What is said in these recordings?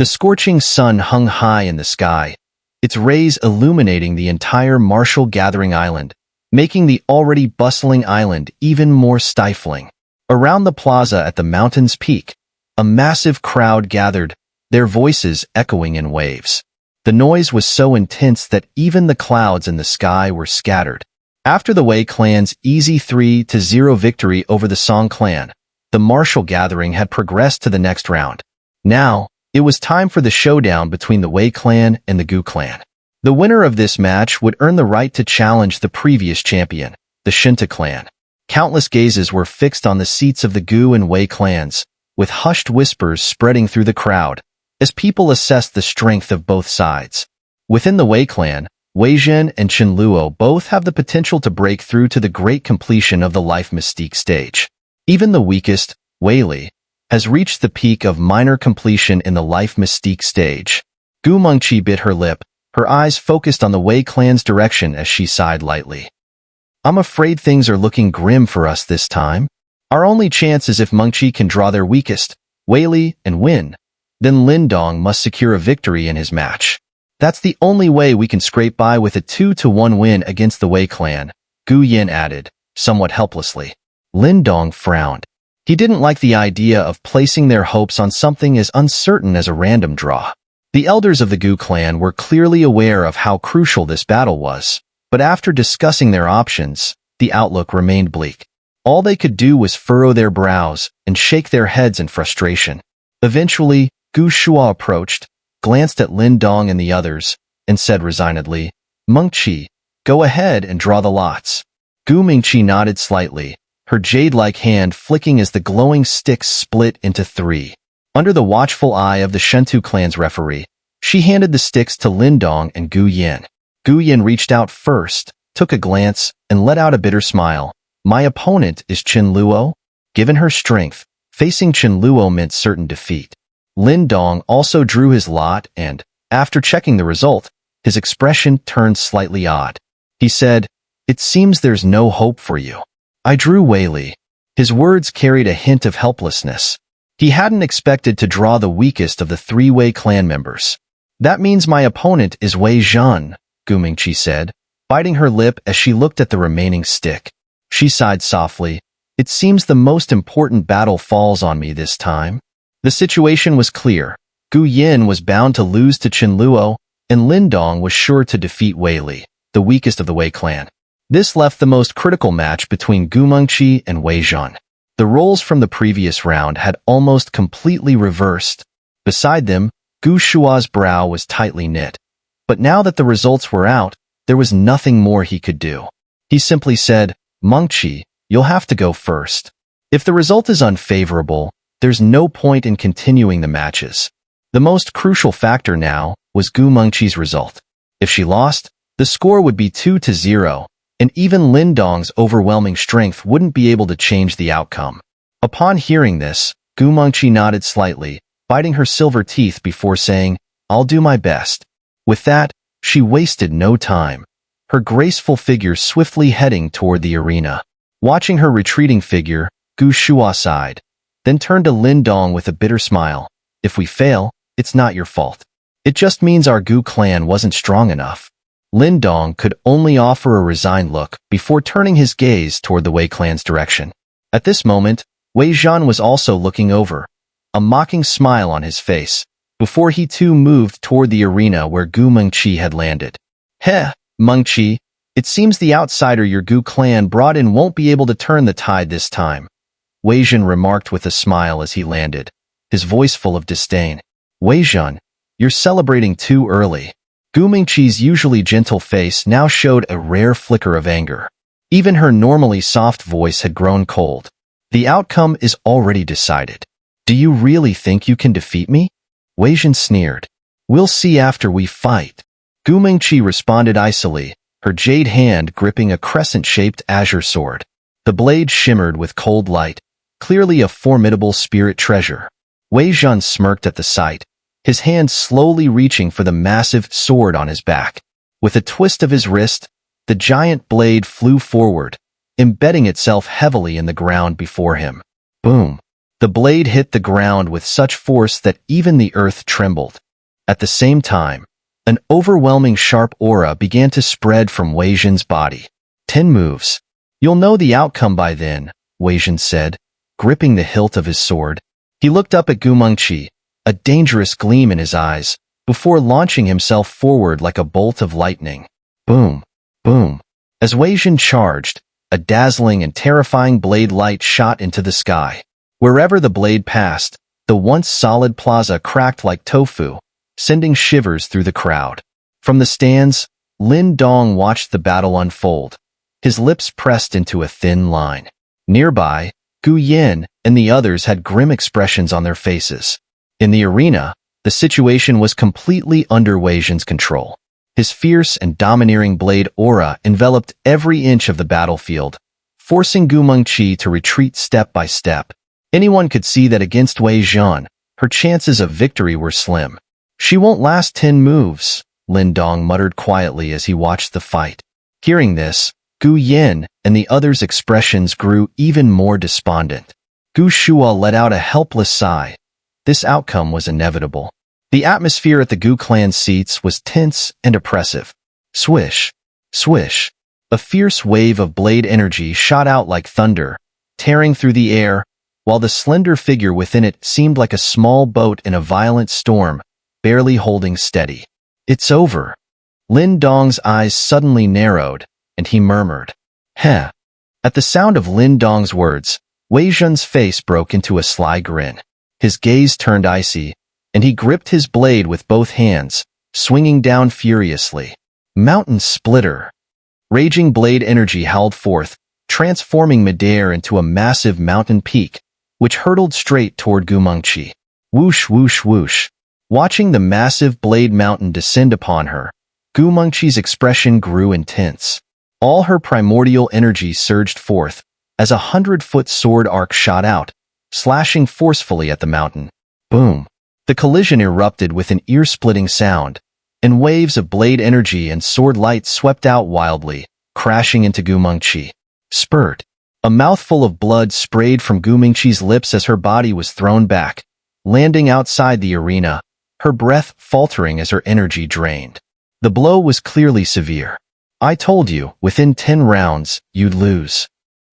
The scorching sun hung high in the sky, its rays illuminating the entire martial gathering island, making the already bustling island even more stifling. Around the plaza at the mountain's peak, a massive crowd gathered, their voices echoing in waves. The noise was so intense that even the clouds in the sky were scattered. After the Wei Clan's easy 3-0 victory over the Song Clan, the martial gathering had progressed to the next round. Now, it was time for the showdown between the Wei Clan and the Gu Clan. The winner of this match would earn the right to challenge the previous champion, the Shentu Clan. Countless gazes were fixed on the seats of the Gu and Wei clans, with hushed whispers spreading through the crowd, as people assessed the strength of both sides. Within the Wei Clan, Wei Zhen and Chen Luo both have the potential to break through to the great completion of the Life Mystique stage. Even the weakest, Wei Li, has reached the peak of minor completion in the Life Mystique stage. Gu Mengqi bit her lip, her eyes focused on the Wei Clan's direction as she sighed lightly. I'm afraid things are looking grim for us this time. Our only chance is if Mengqi can draw their weakest, Wei Li, and win. Then Lin Dong must secure a victory in his match. That's the only way we can scrape by with a 2-1 win against the Wei Clan, Gu Yin added, somewhat helplessly. Lin Dong frowned. He didn't like the idea of placing their hopes on something as uncertain as a random draw. The elders of the Gu clan were clearly aware of how crucial this battle was, but after discussing their options, the outlook remained bleak. All they could do was furrow their brows and shake their heads in frustration. Eventually, Gu Shua approached, glanced at Lin Dong and the others, and said resignedly, Mengqi, go ahead and draw the lots. Gu Mengqi nodded slightly, her jade-like hand flicking as the glowing sticks split into 3. Under the watchful eye of the Shentu clan's referee, she handed the sticks to Lin Dong and Gu Yin. Gu Yin reached out first, took a glance, and let out a bitter smile. My opponent is Chen Luo? Given her strength, facing Chen Luo meant certain defeat. Lin Dong also drew his lot and, after checking the result, his expression turned slightly odd. He said, It seems there's no hope for you. I drew Wei Li. His words carried a hint of helplessness. He hadn't expected to draw the weakest of the 3 Wei clan members. That means my opponent is Wei Zhen, Gu Mengqi said, biting her lip as she looked at the remaining stick. She sighed softly. It seems the most important battle falls on me this time. The situation was clear. Gu Yin was bound to lose to Chen Luo, and Lin Dong was sure to defeat Wei Li, the weakest of the Wei clan. This left the most critical match between Gu Mengqi and Wei Zhen. The roles from the previous round had almost completely reversed. Beside them, Gu Shua's brow was tightly knit. But now that the results were out, there was nothing more he could do. He simply said, Mengqi, you'll have to go first. If the result is unfavorable, there's no point in continuing the matches. The most crucial factor now was Gu Mengqi's result. If she lost, the score would be 2-0. And even Lin Dong's overwhelming strength wouldn't be able to change the outcome. Upon hearing this, Gu Mengqi nodded slightly, biting her silver teeth before saying, I'll do my best. With that, she wasted no time, her graceful figure swiftly heading toward the arena. Watching her retreating figure, Gu Shua sighed, then turned to Lin Dong with a bitter smile. If we fail, it's not your fault. It just means our Gu clan wasn't strong enough. Lin Dong could only offer a resigned look before turning his gaze toward the Wei clan's direction. At this moment, Wei Zhen was also looking over, a mocking smile on his face, before he too moved toward the arena where Gu Mengqi had landed. Heh, Mengqi, it seems the outsider your Gu clan brought in won't be able to turn the tide this time, Wei Zhen remarked with a smile as he landed, his voice full of disdain. Wei Zhen, you're celebrating too early. Gu Mengqi's usually gentle face now showed a rare flicker of anger. Even her normally soft voice had grown cold. The outcome is already decided. Do you really think you can defeat me? Wei Zhen sneered. We'll see after we fight. Gu Mengqi responded icily, her jade hand gripping a crescent-shaped azure sword. The blade shimmered with cold light, clearly a formidable spirit treasure. Wei Zhen smirked at the sight, his hand slowly reaching for the massive sword on his back. With a twist of his wrist, the giant blade flew forward, embedding itself heavily in the ground before him. Boom! The blade hit the ground with such force that even the earth trembled. At the same time, an overwhelming sharp aura began to spread from Wei Zhen's body. 10 moves. You'll know the outcome by then, Wei Zhen said, gripping the hilt of his sword. He looked up at Mengqi, a dangerous gleam in his eyes, before launching himself forward like a bolt of lightning. Boom, boom. As Wei Zhen charged, a dazzling and terrifying blade light shot into the sky. Wherever the blade passed, the once solid plaza cracked like tofu, sending shivers through the crowd. From the stands, Lin Dong watched the battle unfold, his lips pressed into a thin line. Nearby, Gu Yin and the others had grim expressions on their faces. In the arena, the situation was completely under Wei Zhen's control. His fierce and domineering blade aura enveloped every inch of the battlefield, forcing Mengqi to retreat step by step. Anyone could see that against Wei Zhen, her chances of victory were slim. She won't last 10 moves, Lin Dong muttered quietly as he watched the fight. Hearing this, Gu Yin and the others' expressions grew even more despondent. Gu Shua let out a helpless sigh. This outcome was inevitable. The atmosphere at the Gu clan seats was tense and oppressive. Swish, swish. A fierce wave of blade energy shot out like thunder, tearing through the air, while the slender figure within it seemed like a small boat in a violent storm, barely holding steady. It's over. Lin Dong's eyes suddenly narrowed, and he murmured, "Heh." At the sound of Lin Dong's words, Wei Zhen's face broke into a sly grin. His gaze turned icy, and he gripped his blade with both hands, swinging down furiously. Mountain splitter. Raging blade energy howled forth, transforming midair into a massive mountain peak, which hurtled straight toward Mengqi. Whoosh, whoosh, whoosh. Watching the massive blade mountain descend upon her, Mengqi's expression grew intense. All her primordial energy surged forth, as a 100-foot sword arc shot out, slashing forcefully at the mountain. Boom. The collision erupted with an ear-splitting sound, and waves of blade energy and sword light swept out wildly, crashing into Mengqi. Spurt. A mouthful of blood sprayed from Mengqi's lips as her body was thrown back, landing outside the arena, her breath faltering as her energy drained. The blow was clearly severe. I told you, within 10 rounds, you'd lose.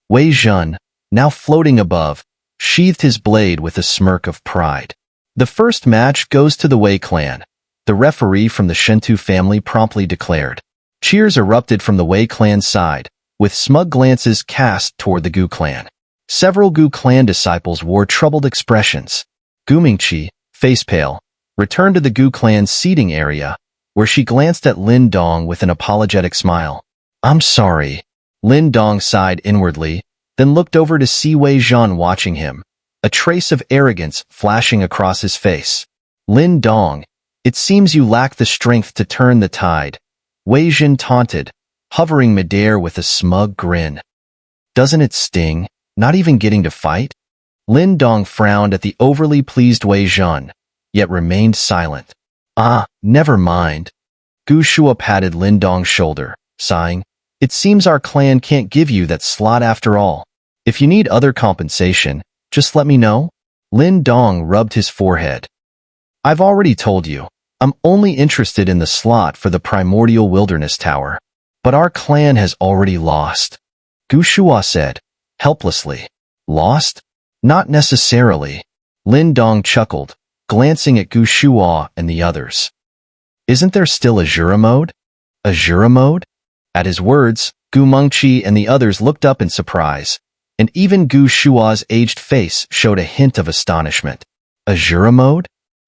Wei Zhen, now floating above, sheathed his blade with a smirk of pride. The first match goes to the Wei Clan, the referee from the Shentu family promptly declared. Cheers erupted from the Wei Clan side, with smug glances cast toward the Gu clan. Several Gu clan disciples wore troubled expressions. Mengqi, face pale, returned to the Gu clan's seating area, where she glanced at Lin Dong with an apologetic smile. I'm sorry. Lin Dong sighed inwardly, then looked over to see Wei Zhen watching him, a trace of arrogance flashing across his face. Lin Dong, it seems you lack the strength to turn the tide, Wei Zhen taunted, hovering midair with a smug grin. Doesn't it sting, not even getting to fight? Lin Dong frowned at the overly pleased Wei Zhen, yet remained silent. Ah, never mind. Gu Shua patted Lin Dong's shoulder, sighing. It seems our clan can't give you that slot after all. If you need other compensation, just let me know. Lin Dong rubbed his forehead. I've already told you, I'm only interested in the slot for the Primordial Wilderness Tower. But our clan has already lost. Gu Shua said, helplessly. Lost? Not necessarily. Lin Dong chuckled, glancing at Gu Shua and the others. Isn't there still Asura Mode? Asura Mode? At his words, Mengqi and the others looked up in surprise, and even Gu Shua's aged face showed a hint of astonishment. Asura Mode?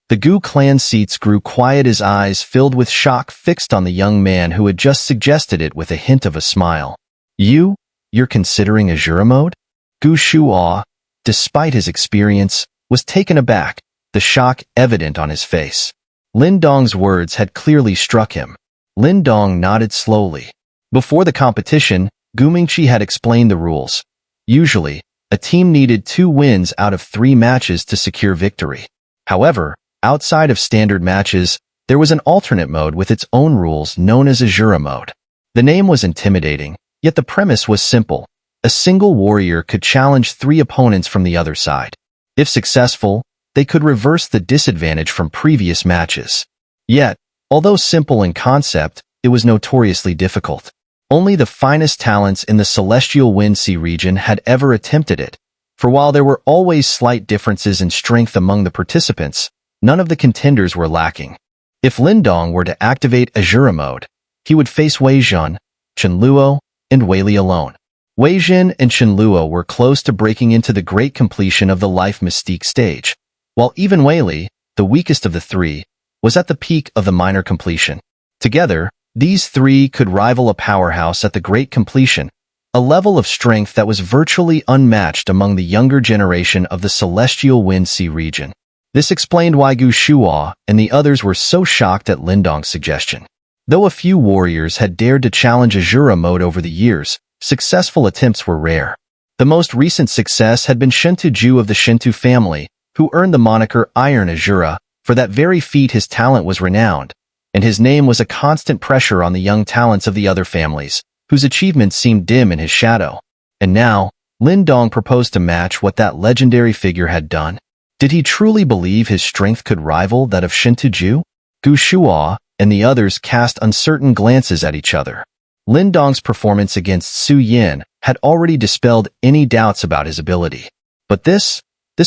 The Gu clan seats grew quiet, his eyes filled with shock fixed on the young man who had just suggested it with a hint of a smile. You're considering Asura Mode? Gu Shua, despite his experience, was taken aback, the shock evident on his face. Lin Dong's words had clearly struck him. Lin Dong nodded slowly. Before the competition, Mengqi had explained the rules. Usually, a team needed 2 wins out of 3 matches to secure victory. However, outside of standard matches, there was an alternate mode with its own rules known as Asura Mode. The name was intimidating, yet the premise was simple. A single warrior could challenge 3 opponents from the other side. If successful, they could reverse the disadvantage from previous matches. Yet, although simple in concept, it was notoriously difficult. Only the finest talents in the Celestial Wind Sea region had ever attempted it, for while there were always slight differences in strength among the participants, none of the contenders were lacking. If Lin Dong were to activate Asura Mode, he would face Wei Zhen, Qianluo, and Wei Li alone. Wei Zhen and Qianluo were close to breaking into the great completion of the Life Mystique stage, while even Wei Li, the weakest of the three, was at the peak of the minor completion. Together, these three could rival a powerhouse at the great completion, a level of strength that was virtually unmatched among the younger generation of the Celestial Wind Sea region. This explained why Gu Shuo and the others were so shocked at Lin Dong's suggestion. Though a few warriors had dared to challenge Asura Mode over the years, successful attempts were rare. The most recent success had been Shentu Jue of the Shentu family, who earned the moniker Iron Asura. For that very feat his talent was renowned, and his name was a constant pressure on the young talents of the other families, whose achievements seemed dim in his shadow. And now, Lin Dong proposed to match what that legendary figure had done. Did he truly believe his strength could rival that of Shentu Jue? Gu Shuo and the others cast uncertain glances at each other. Lin Dong's performance against Su Yin had already dispelled any doubts about his ability. But this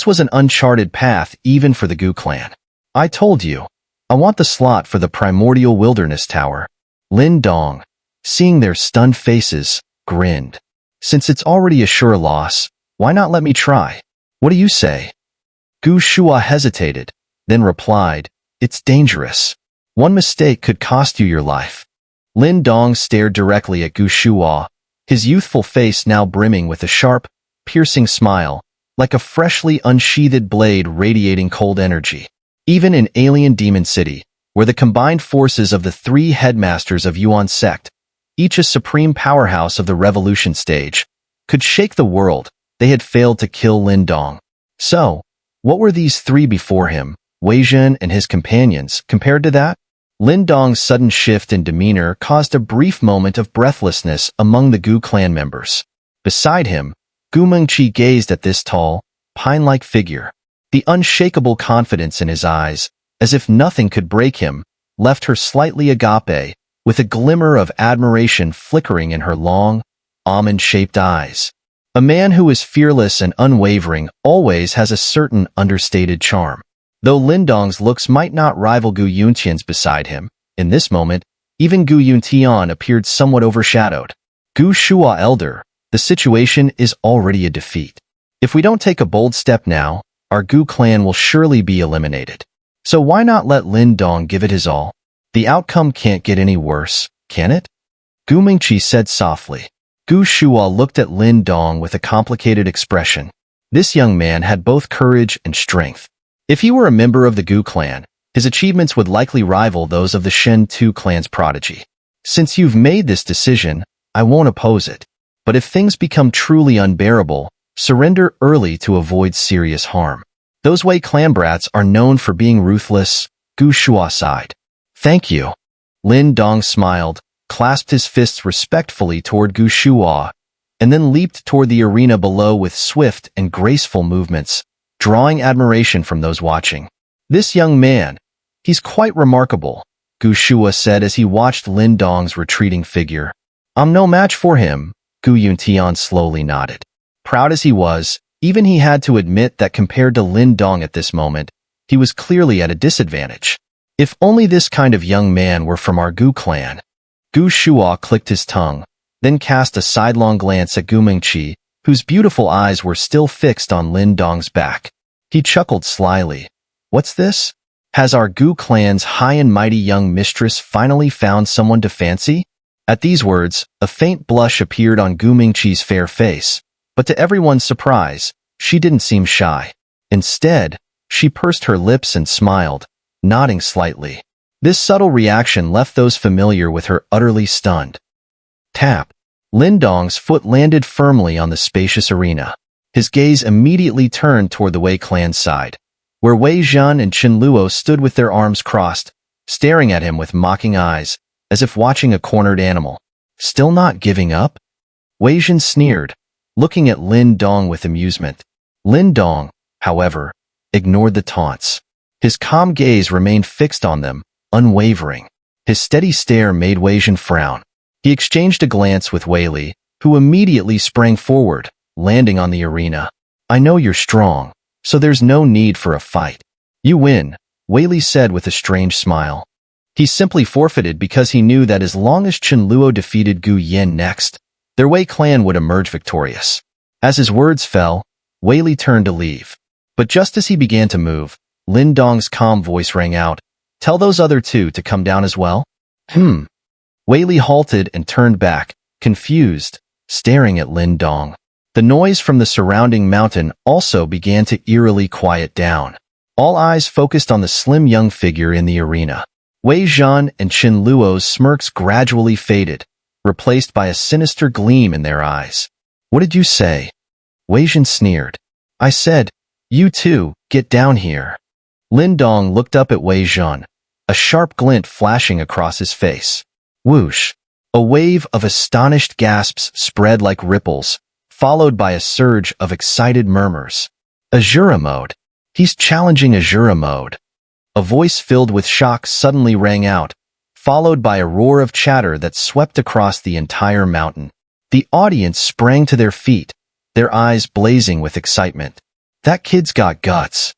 was an uncharted path even for the Gu clan. I told you, I want the slot for the Primordial Wilderness Tower. Lin Dong, seeing their stunned faces, grinned. Since it's already a sure loss, why not let me try? What do you say? Gu Shuo hesitated, then replied, it's dangerous. One mistake could cost you your life. Lin Dong stared directly at Gu Shuo, his youthful face now brimming with a sharp, piercing smile, like a freshly unsheathed blade radiating cold energy. Even in Alien Demon City, where the combined forces of the three headmasters of Yuan sect, each a supreme powerhouse of the revolution stage, could shake the world, they had failed to kill Lin Dong. So, what were these three before him, Wei Zhen and his companions, compared to that? Lin Dong's sudden shift in demeanor caused a brief moment of breathlessness among the Gu clan members. Beside him, Gu Mengqi gazed at this tall, pine-like figure. The unshakable confidence in his eyes, as if nothing could break him, left her slightly agape, with a glimmer of admiration flickering in her long, almond-shaped eyes. A man who is fearless and unwavering always has a certain understated charm. Though Lin Dong's looks might not rival Gu Yuntian's beside him, in this moment, even Gu Yuntian appeared somewhat overshadowed. Gu Shuo Elder, the situation is already a defeat. If we don't take a bold step now, our Gu clan will surely be eliminated. So why not let Lin Dong give it his all? The outcome can't get any worse, can it? Gu Mengqi said softly. Gu Shuo looked at Lin Dong with a complicated expression. This young man had both courage and strength. If he were a member of the Gu clan, his achievements would likely rival those of the Shentu clan's prodigy. Since you've made this decision, I won't oppose it. But if things become truly unbearable, surrender early to avoid serious harm. Those Wei Clan brats are known for being ruthless, Gu Shuo sighed. Thank you. Lin Dong smiled, clasped his fists respectfully toward Gu Shuo, and then leaped toward the arena below with swift and graceful movements, drawing admiration from those watching. This young man, he's quite remarkable, Gu Shuo said as he watched Lin Dong's retreating figure. I'm no match for him, Gu Yuntian slowly nodded. Proud as he was, even he had to admit that compared to Lin Dong at this moment, he was clearly at a disadvantage. If only this kind of young man were from our Gu clan. Gu Shuo clicked his tongue, then cast a sidelong glance at Gu Mengqi, whose beautiful eyes were still fixed on Lin Dong's back. He chuckled slyly. What's this? Has our Gu clan's high and mighty young mistress finally found someone to fancy? At these words, a faint blush appeared on Gu Mengqi's fair face. But to everyone's surprise, she didn't seem shy. Instead, she pursed her lips and smiled, nodding slightly. This subtle reaction left those familiar with her utterly stunned. Tap. Lin Dong's foot landed firmly on the spacious arena. His gaze immediately turned toward the Wei clan's side, where Wei Zhen and Qianluo stood with their arms crossed, staring at him with mocking eyes, as if watching a cornered animal. Still not giving up? Wei Zhen sneered, looking at Lin Dong with amusement. Lin Dong, however, ignored the taunts. His calm gaze remained fixed on them, unwavering. His steady stare made Wei Zhen frown. He exchanged a glance with Wei Li, who immediately sprang forward, landing on the arena. I know you're strong, so there's no need for a fight. You win, Wei Li said with a strange smile. He simply forfeited because he knew that as long as Chen Luo defeated Gu Yan next, their Wei clan would emerge victorious. As his words fell, Wei Li turned to leave. But just as he began to move, Lin Dong's calm voice rang out, "Tell those other two to come down as well?" Wei Li halted and turned back, confused, staring at Lin Dong. The noise from the surrounding mountain also began to eerily quiet down. All eyes focused on the slim young figure in the arena. Wei Zhen and Chen Luo's smirks gradually faded, replaced by a sinister gleam in their eyes. What did you say? Wei Zhen sneered. I said, you two, get down here. Lin Dong looked up at Wei Zhen, a sharp glint flashing across his face. Whoosh! A wave of astonished gasps spread like ripples, followed by a surge of excited murmurs. Asura Mode. He's challenging Asura Mode. A voice filled with shock suddenly rang out, followed by a roar of chatter that swept across the entire mountain. The audience sprang to their feet, their eyes blazing with excitement. That kid's got guts.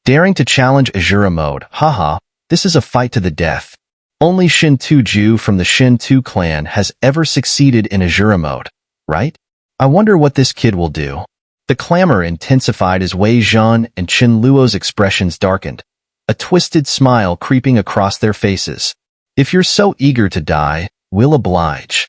Daring to challenge Asura Mode, haha, this is a fight to the death. Only Shentu Jue from the Shentu clan has ever succeeded in Asura Mode, right? I wonder what this kid will do. The clamor intensified as Wei Zhen and Chen Luo's expressions darkened, a twisted smile creeping across their faces. If you're so eager to die, we'll oblige.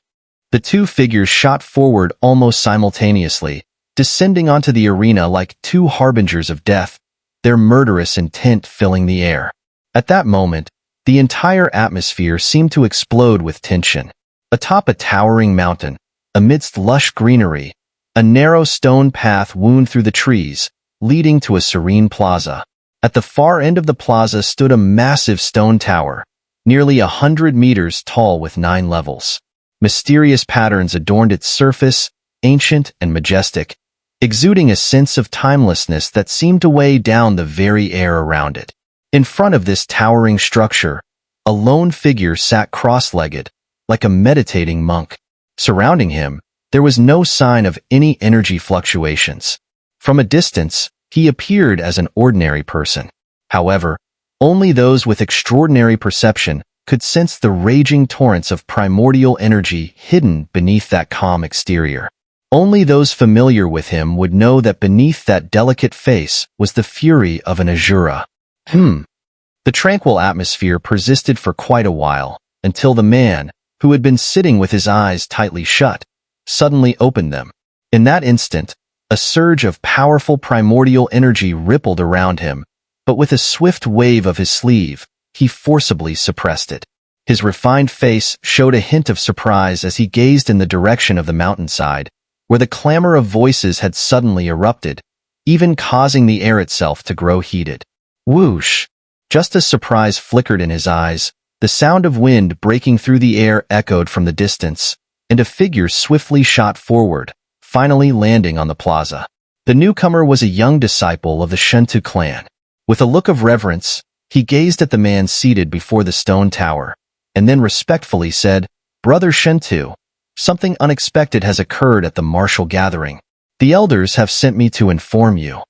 The two figures shot forward almost simultaneously, descending onto the arena like two harbingers of death, their murderous intent filling the air. At that moment, the entire atmosphere seemed to explode with tension. Atop a towering mountain, amidst lush greenery, a narrow stone path wound through the trees, leading to a serene plaza. At the far end of the plaza stood a massive stone tower, nearly 100 meters tall with 9 levels. Mysterious patterns adorned its surface, ancient and majestic, exuding a sense of timelessness that seemed to weigh down the very air around it. In front of this towering structure, a lone figure sat cross-legged, like a meditating monk. Surrounding him, there was no sign of any energy fluctuations. From a distance, he appeared as an ordinary person. However, only those with extraordinary perception could sense the raging torrents of primordial energy hidden beneath that calm exterior. Only those familiar with him would know that beneath that delicate face was the fury of an Asura. The tranquil atmosphere persisted for quite a while, until the man, who had been sitting with his eyes tightly shut, suddenly opened them. In that instant, a surge of powerful primordial energy rippled around him, but with a swift wave of his sleeve, he forcibly suppressed it. His refined face showed a hint of surprise as he gazed in the direction of the mountainside, where the clamor of voices had suddenly erupted, even causing the air itself to grow heated. Whoosh! Just as surprise flickered in his eyes, the sound of wind breaking through the air echoed from the distance, and a figure swiftly shot forward, finally landing on the plaza. The newcomer was a young disciple of the Shentu clan. With a look of reverence, he gazed at the man seated before the stone tower, and then respectfully said, Brother Shentu, something unexpected has occurred at the martial gathering. The elders have sent me to inform you.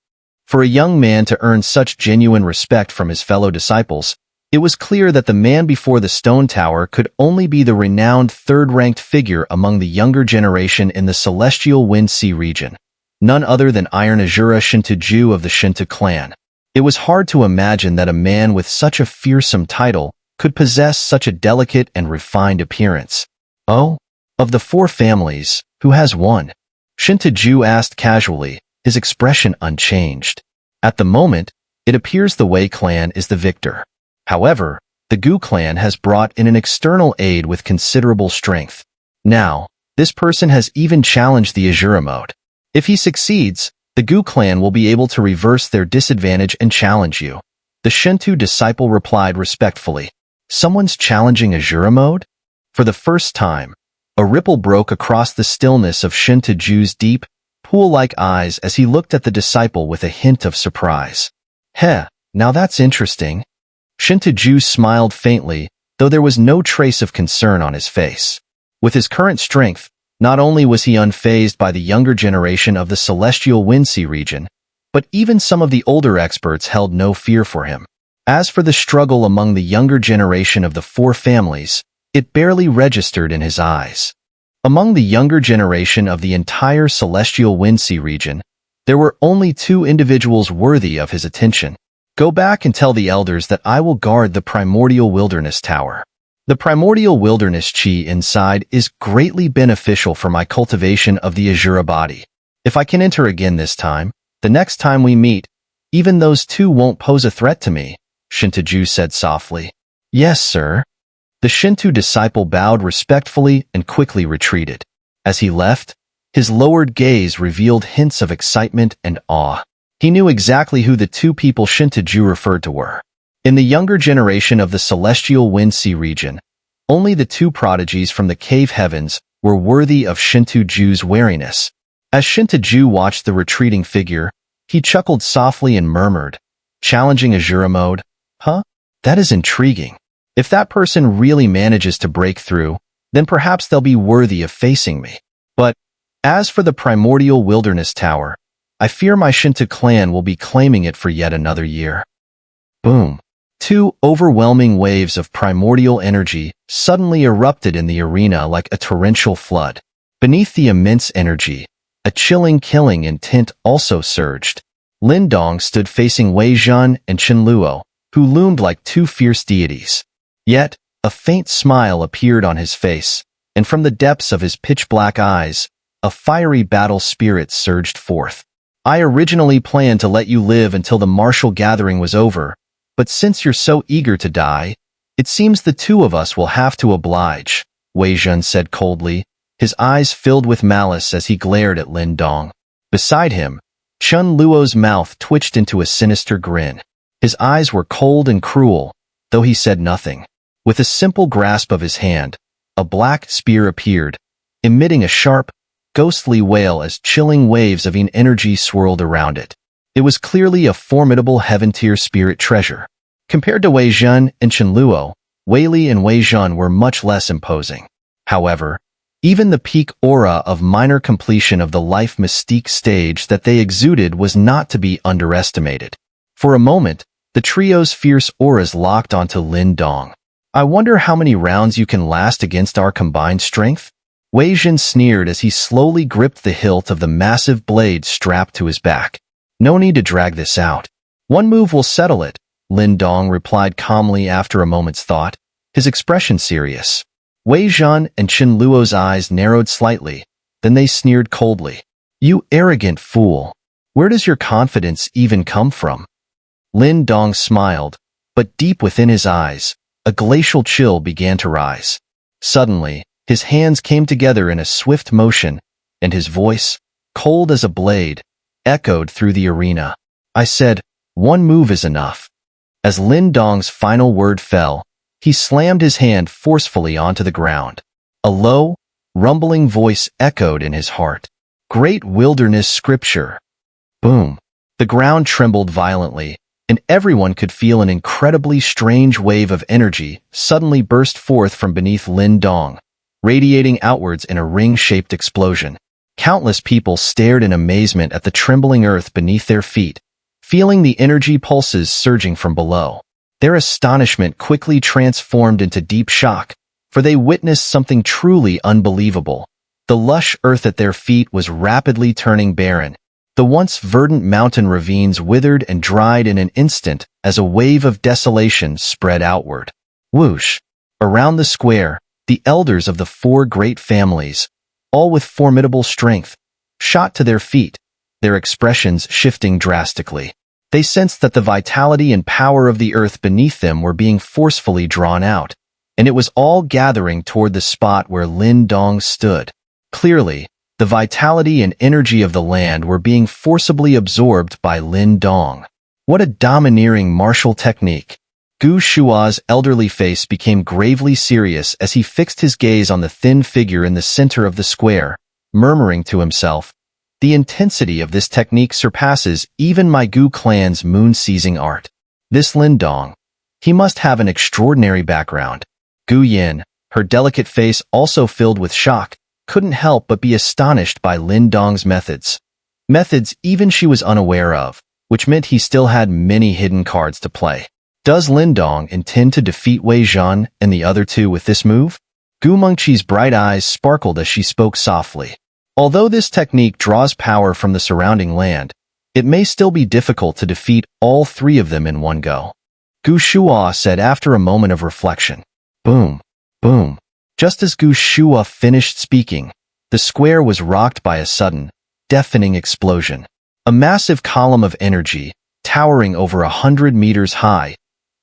For a young man to earn such genuine respect from his fellow disciples, it was clear that the man before the stone tower could only be the renowned third-ranked figure among the younger generation in the celestial Wind Sea region, none other than Iron Asura Shentu Jue of the Shentu clan. It was hard to imagine that a man with such a fearsome title could possess such a delicate and refined appearance. Oh? Of the 4 families, who has one? Shentu Jue asked casually, his expression unchanged. At the moment, it appears the Wei clan is the victor. However, the Gu clan has brought in an external aid with considerable strength. Now, this person has even challenged the Asura Mode. If he succeeds, the Gu clan will be able to reverse their disadvantage and challenge you. The Shentu disciple replied respectfully. Someone's challenging Asura Mode? For the first time, a ripple broke across the stillness of Shentu Jue's deep, pool-like eyes as he looked at the disciple with a hint of surprise. Heh, now that's interesting. Shentu Jue smiled faintly, though there was no trace of concern on his face. With his current strength, not only was he unfazed by the younger generation of the celestial Windsea region, but even some of the older experts held no fear for him. As for the struggle among the younger generation of the four families, it barely registered in his eyes. Among the younger generation of the entire celestial Windsea region, there were only 2 individuals worthy of his attention. Go back and tell the elders that I will guard the primordial wilderness tower. The primordial wilderness chi inside is greatly beneficial for my cultivation of the Asura body. If I can enter again this time, the next time we meet, even those 2 won't pose a threat to me, Shentu Jue said softly. Yes, sir. The Shentu disciple bowed respectfully and quickly retreated. As he left, his lowered gaze revealed hints of excitement and awe. He knew exactly who the 2 people Shentu Jue referred to were. In the younger generation of the celestial Windsea region, only the 2 prodigies from the cave heavens were worthy of Shentu Jue's wariness. As Shentu Jue watched the retreating figure, he chuckled softly and murmured, challenging Asura Mode, huh? That is intriguing. If that person really manages to break through, then perhaps they'll be worthy of facing me. But as for the primordial wilderness tower, I fear my Shentu clan will be claiming it for yet another year. Boom. 2 overwhelming waves of primordial energy suddenly erupted in the arena like a torrential flood. Beneath the immense energy, a chilling killing intent also surged. Lin Dong stood facing Wei Zhen and Chen Luo, who loomed like 2 fierce deities. Yet, a faint smile appeared on his face, and from the depths of his pitch-black eyes, a fiery battle spirit surged forth. I originally planned to let you live until the martial gathering was over, but since you're so eager to die, it seems the 2 of us will have to oblige, Wei Zhen said coldly, his eyes filled with malice as he glared at Lin Dong. Beside him, Chen Luo's mouth twitched into a sinister grin. His eyes were cold and cruel, though he said nothing. With a simple grasp of his hand, a black spear appeared, emitting a sharp, ghostly wail as chilling waves of energy swirled around it. It was clearly a formidable heaven-tier spirit treasure. Compared to Wei Zhen and Chen Luo, Wei Li and Wei Zhen were much less imposing. However, even the peak aura of minor completion of the life mystique stage that they exuded was not to be underestimated. For a moment, the trio's fierce auras locked onto Lin Dong. I wonder how many rounds you can last against our combined strength? Wei Zhen sneered as he slowly gripped the hilt of the massive blade strapped to his back. No need to drag this out. One move will settle it, Lin Dong replied calmly after a moment's thought, his expression serious. Wei Zhen and Chen Luo's eyes narrowed slightly, then they sneered coldly. You arrogant fool. Where does your confidence even come from? Lin Dong smiled, but deep within his eyes, a glacial chill began to rise. Suddenly, his hands came together in a swift motion, and his voice, cold as a blade, echoed through the arena. I said, one move is enough. As Lin Dong's final word fell, he slammed his hand forcefully onto the ground. A low, rumbling voice echoed in his heart. Great wilderness scripture. Boom. The ground trembled violently, and everyone could feel an incredibly strange wave of energy suddenly burst forth from beneath Lin Dong, radiating outwards in a ring-shaped explosion. Countless people stared in amazement at the trembling earth beneath their feet, feeling the energy pulses surging from below. Their astonishment quickly transformed into deep shock, for they witnessed something truly unbelievable. The lush earth at their feet was rapidly turning barren. The once verdant mountain ravines withered and dried in an instant as a wave of desolation spread outward. Whoosh! Around the square, the elders of the 4 great families, all with formidable strength, shot to their feet, their expressions shifting drastically. They sensed that the vitality and power of the earth beneath them were being forcefully drawn out, and it was all gathering toward the spot where Lin Dong stood. Clearly, the vitality and energy of the land were being forcibly absorbed by Lin Dong. What a domineering martial technique! Gu Shua's elderly face became gravely serious as he fixed his gaze on the thin figure in the center of the square, murmuring to himself, The intensity of this technique surpasses even my Gu clan's moon-seizing art. This Lin Dong, he must have an extraordinary background. Gu Yin, her delicate face also filled with shock, couldn't help but be astonished by Lin Dong's methods. Methods even she was unaware of, which meant he still had many hidden cards to play. Does Lin Dong intend to defeat Wei Zhen and the other two with this move? Gu Mengqi's bright eyes sparkled as she spoke softly. Although this technique draws power from the surrounding land, it may still be difficult to defeat all three of them in one go. Gu Shua said after a moment of reflection. Boom, boom. Just as Gu Shua finished speaking, the square was rocked by a sudden, deafening explosion. A massive column of energy, towering over 100 meters high,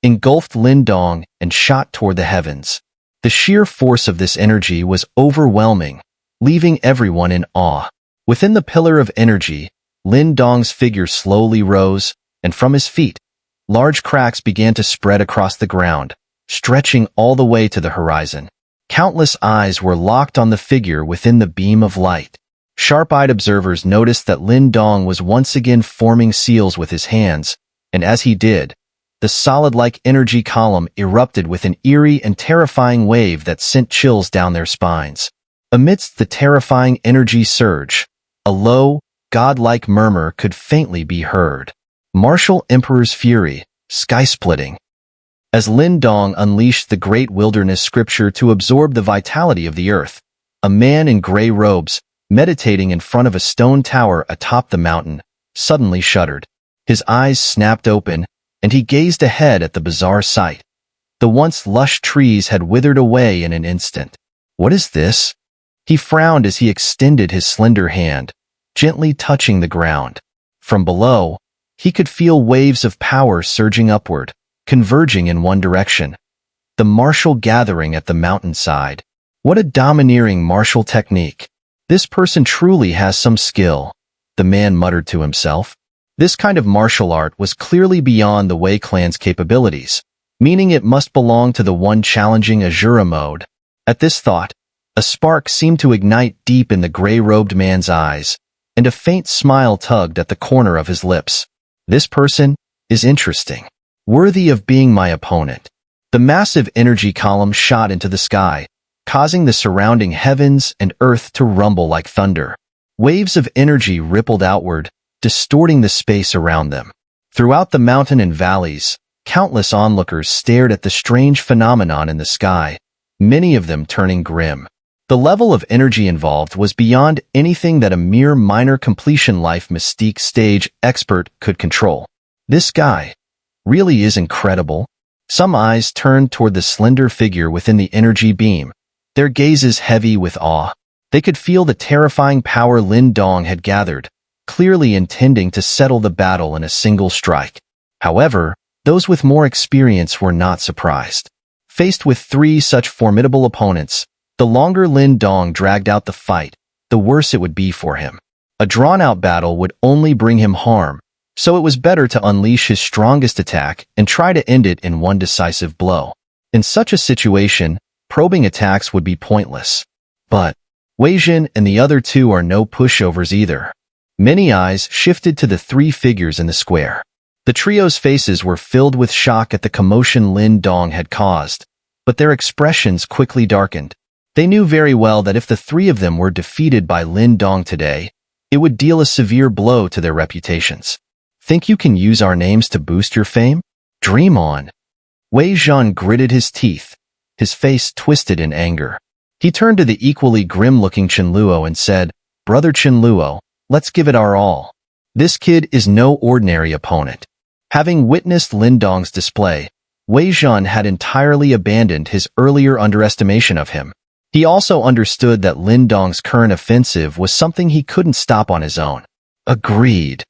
engulfed Lin Dong and shot toward the heavens. The sheer force of this energy was overwhelming, leaving everyone in awe. Within the pillar of energy, Lin Dong's figure slowly rose, and from his feet, large cracks began to spread across the ground, stretching all the way to the horizon. Countless eyes were locked on the figure within the beam of light. Sharp-eyed observers noticed that Lin Dong was once again forming seals with his hands, and as he did, the solid-like energy column erupted with an eerie and terrifying wave that sent chills down their spines. Amidst the terrifying energy surge, a low, godlike murmur could faintly be heard. Martial Emperor's fury, sky-splitting. As Lin Dong unleashed the great wilderness scripture to absorb the vitality of the earth, a man in gray robes, meditating in front of a stone tower atop the mountain, suddenly shuddered. His eyes snapped open, and he gazed ahead at the bizarre sight. The once lush trees had withered away in an instant. What is this? He frowned as he extended his slender hand, gently touching the ground. From below, he could feel waves of power surging upward, converging in one direction. The martial gathering at the mountainside. What a domineering martial technique. This person truly has some skill, the man muttered to himself. This kind of martial art was clearly beyond the Wei Clan's capabilities, meaning it must belong to the one challenging Asura Mode. At this thought, a spark seemed to ignite deep in the gray-robed man's eyes, and a faint smile tugged at the corner of his lips. This person is interesting, worthy of being my opponent. The massive energy column shot into the sky, causing the surrounding heavens and earth to rumble like thunder. Waves of energy rippled outward, distorting the space around them. Throughout the mountain and valleys, countless onlookers stared at the strange phenomenon in the sky, many of them turning grim. The level of energy involved was beyond anything that a mere minor completion life mystique stage expert could control. This guy really is incredible. Some eyes turned toward the slender figure within the energy beam, their gazes heavy with awe. They could feel the terrifying power Lin Dong had gathered, clearly intending to settle the battle in a single strike. However, those with more experience were not surprised. Faced with three such formidable opponents, the longer Lin Dong dragged out the fight, the worse it would be for him. A drawn-out battle would only bring him harm, so it was better to unleash his strongest attack and try to end it in one decisive blow. In such a situation, probing attacks would be pointless. But Wei Zhen and the other two are no pushovers either. Many eyes shifted to the three figures in the square. The trio's faces were filled with shock at the commotion Lin Dong had caused, but their expressions quickly darkened. They knew very well that if the three of them were defeated by Lin Dong today, it would deal a severe blow to their reputations. Think you can use our names to boost your fame? Dream on. Wei Zhen gritted his teeth, his face twisted in anger. He turned to the equally grim-looking Chen Luo and said, "Brother Chen Luo, let's give it our all. This kid is no ordinary opponent." Having witnessed Lin Dong's display, Wei Zhen had entirely abandoned his earlier underestimation of him. He also understood that Lin Dong's current offensive was something he couldn't stop on his own. Agreed.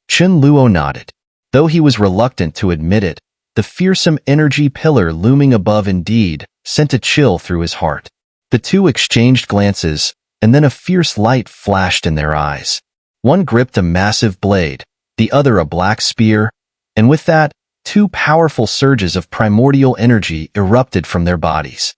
Chen Luo nodded. Though he was reluctant to admit it, the fearsome energy pillar looming above indeed sent a chill through his heart. The two exchanged glances, and then a fierce light flashed in their eyes. One gripped a massive blade, the other a black spear, and with that, two powerful surges of primordial energy erupted from their bodies.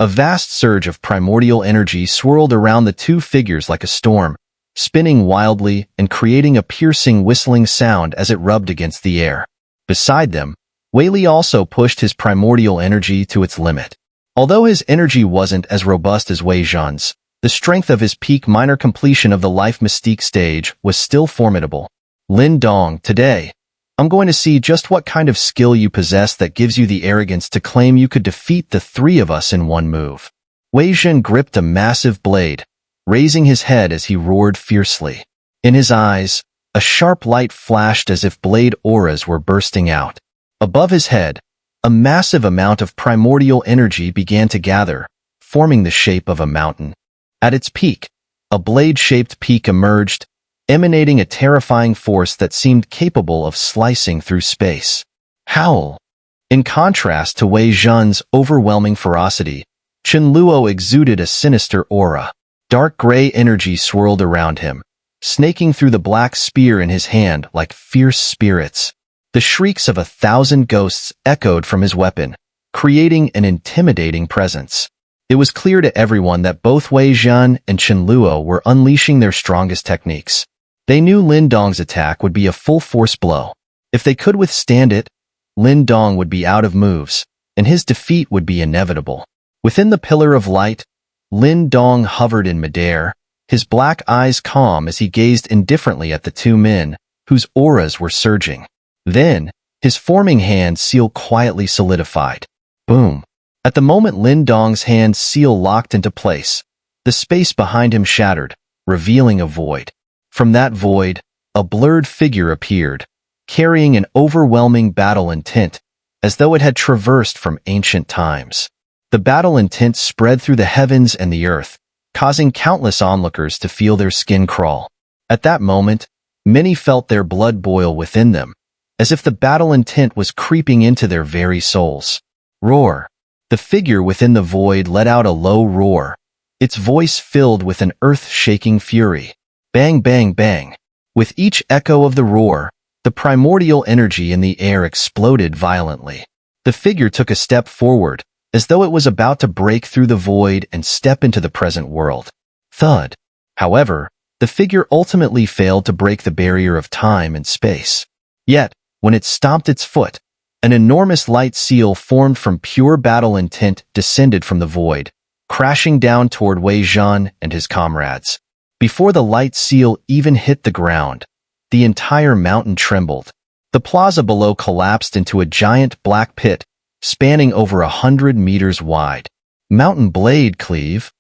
A vast surge of primordial energy swirled around the two figures like a storm, spinning wildly and creating a piercing whistling sound as it rubbed against the air. Beside them, Wei Li also pushed his primordial energy to its limit. Although his energy wasn't as robust as Wei Zhen's, the strength of his peak minor completion of the Life Mystique stage was still formidable. Lin Dong, today, I'm going to see just what kind of skill you possess that gives you the arrogance to claim you could defeat the three of us in one move. Wei Zhen gripped a massive blade, raising his head as he roared fiercely. In his eyes, a sharp light flashed as if blade auras were bursting out. Above his head, a massive amount of primordial energy began to gather, forming the shape of a mountain. At its peak, a blade-shaped peak emerged, emanating a terrifying force that seemed capable of slicing through space. Howl! In contrast to Wei Zhen's overwhelming ferocity, Chen Luo exuded a sinister aura. Dark gray energy swirled around him, snaking through the black spear in his hand like fierce spirits. The shrieks of 1,000 ghosts echoed from his weapon, creating an intimidating presence. It was clear to everyone that both Wei Zhen and Chen Luo were unleashing their strongest techniques. They knew Lin Dong's attack would be a full-force blow. If they could withstand it, Lin Dong would be out of moves, and his defeat would be inevitable. Within the pillar of light, Lin Dong hovered in midair, his black eyes calm as he gazed indifferently at the two men, whose auras were surging. Then, his forming hand seal quietly solidified. Boom! At the moment Lin Dong's hand seal locked into place, the space behind him shattered, revealing a void. From that void, a blurred figure appeared, carrying an overwhelming battle intent, as though it had traversed from ancient times. The battle intent spread through the heavens and the earth, causing countless onlookers to feel their skin crawl. At that moment, many felt their blood boil within them, as if the battle intent was creeping into their very souls. Roar! The figure within the void let out a low roar, its voice filled with an earth-shaking fury. Bang, bang, bang. With each echo of the roar, the primordial energy in the air exploded violently. The figure took a step forward, as though it was about to break through the void and step into the present world. Thud. However, the figure ultimately failed to break the barrier of time and space. Yet, when it stomped its foot, an enormous light seal formed from pure battle intent descended from the void, crashing down toward Wei Zhen and his comrades. Before the light seal even hit the ground, the entire mountain trembled. The plaza below collapsed into a giant black pit, spanning over 100 meters wide. Mountain blade cleave.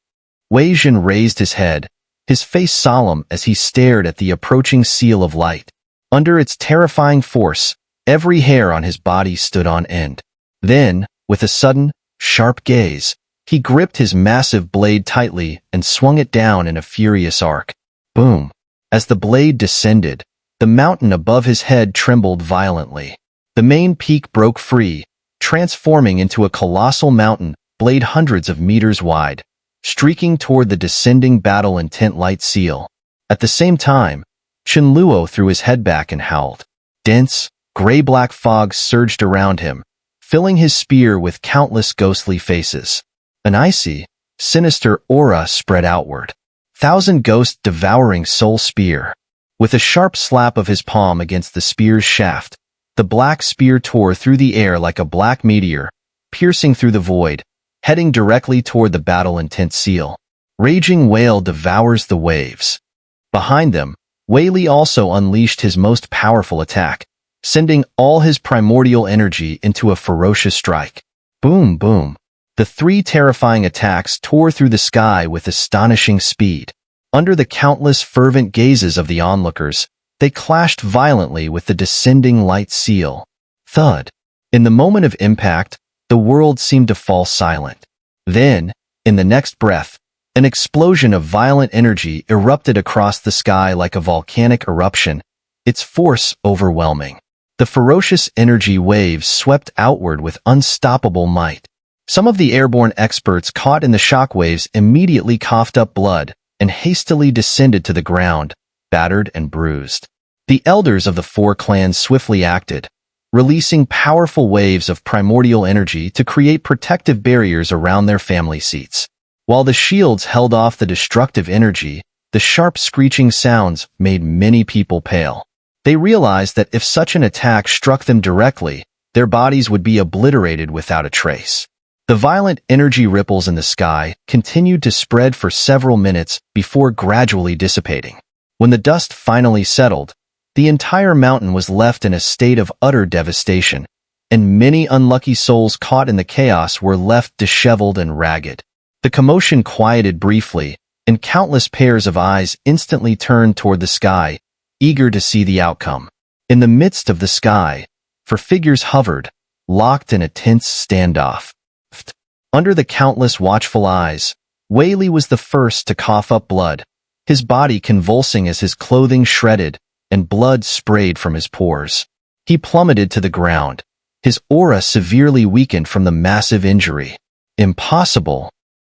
Wei Zhen raised his head, his face solemn as he stared at the approaching seal of light. Under its terrifying force, every hair on his body stood on end. Then, with a sudden, sharp gaze, he gripped his massive blade tightly and swung it down in a furious arc. Boom! As the blade descended, the mountain above his head trembled violently. The main peak broke free, transforming into a colossal mountain blade hundreds of meters wide, streaking toward the descending battle intent light seal. At the same time, Chen Luo threw his head back and howled. Dense, gray-black fog surged around him, filling his spear with countless ghostly faces. An icy, sinister aura spread outward. 1,000 ghosts devouring soul spear. With a sharp slap of his palm against the spear's shaft, the black spear tore through the air like a black meteor, piercing through the void, heading directly toward the battle intent seal. Raging whale devours the waves. Behind them, Wei Li also unleashed his most powerful attack, sending all his primordial energy into a ferocious strike. Boom, boom. The three terrifying attacks tore through the sky with astonishing speed. Under the countless fervent gazes of the onlookers, they clashed violently with the descending light seal. Thud. In the moment of impact, the world seemed to fall silent. Then, in the next breath, an explosion of violent energy erupted across the sky like a volcanic eruption, its force overwhelming. The ferocious energy waves swept outward with unstoppable might. Some of the airborne experts caught in the shockwaves immediately coughed up blood and hastily descended to the ground, battered and bruised. The elders of the four clans swiftly acted, releasing powerful waves of primordial energy to create protective barriers around their family seats. While the shields held off the destructive energy, The sharp screeching sounds made many people pale. They realized that if such an attack struck them directly, their bodies would be obliterated without a trace. The violent energy ripples in the sky continued to spread for several minutes before gradually dissipating. When the dust finally settled, the entire mountain was left in a state of utter devastation, and many unlucky souls caught in the chaos were left disheveled and ragged. The commotion quieted briefly, and countless pairs of eyes instantly turned toward the sky, eager to see the outcome. In the midst of the sky, four figures hovered, locked in a tense standoff. Under the countless watchful eyes, Wei Li was the first to cough up blood, his body convulsing as his clothing shredded and blood sprayed from his pores. He plummeted to the ground, his aura severely weakened from the massive injury. Impossible!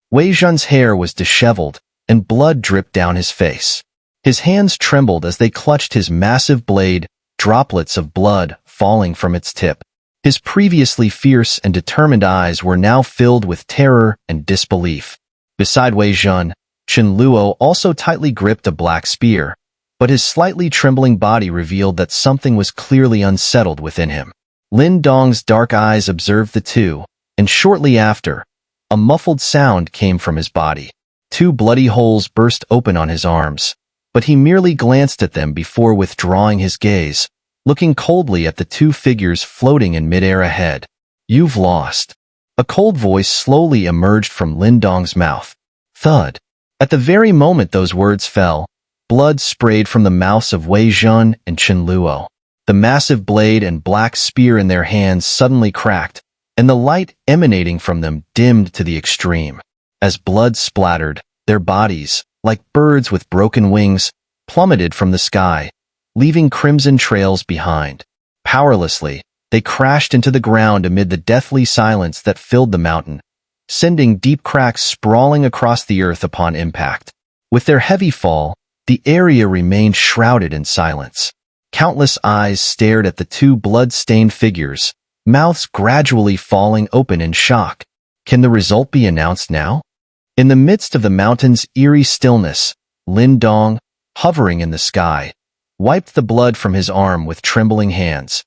Wei Zhen's hair was disheveled, and blood dripped down his face. His hands trembled as they clutched his massive blade, droplets of blood falling from its tip. His previously fierce and determined eyes were now filled with terror and disbelief. Beside Wei Zhen, Chen Luo also tightly gripped a black spear, but his slightly trembling body revealed that something was clearly unsettled within him. Lin Dong's dark eyes observed the two, and shortly after, a muffled sound came from his body. Two bloody holes burst open on his arms, but he merely glanced at them before withdrawing his gaze, looking coldly at the two figures floating in midair ahead. "You've lost." A cold voice slowly emerged from Lin Dong's mouth. Thud. At the very moment those words fell, blood sprayed from the mouths of Wei Zhen and Chen Luo. The massive blade and black spear in their hands suddenly cracked, and the light emanating from them dimmed to the extreme. As blood splattered, their bodies, like birds with broken wings, plummeted from the sky, leaving crimson trails behind. Powerlessly, they crashed into the ground amid the deathly silence that filled the mountain, sending deep cracks sprawling across the earth upon impact. With their heavy fall, the area remained shrouded in silence. Countless eyes stared at the two blood-stained figures, mouths gradually falling open in shock. Can the result be announced now? In the midst of the mountain's eerie stillness, Lin Dong, hovering in the sky, wiped the blood from his arm with trembling hands.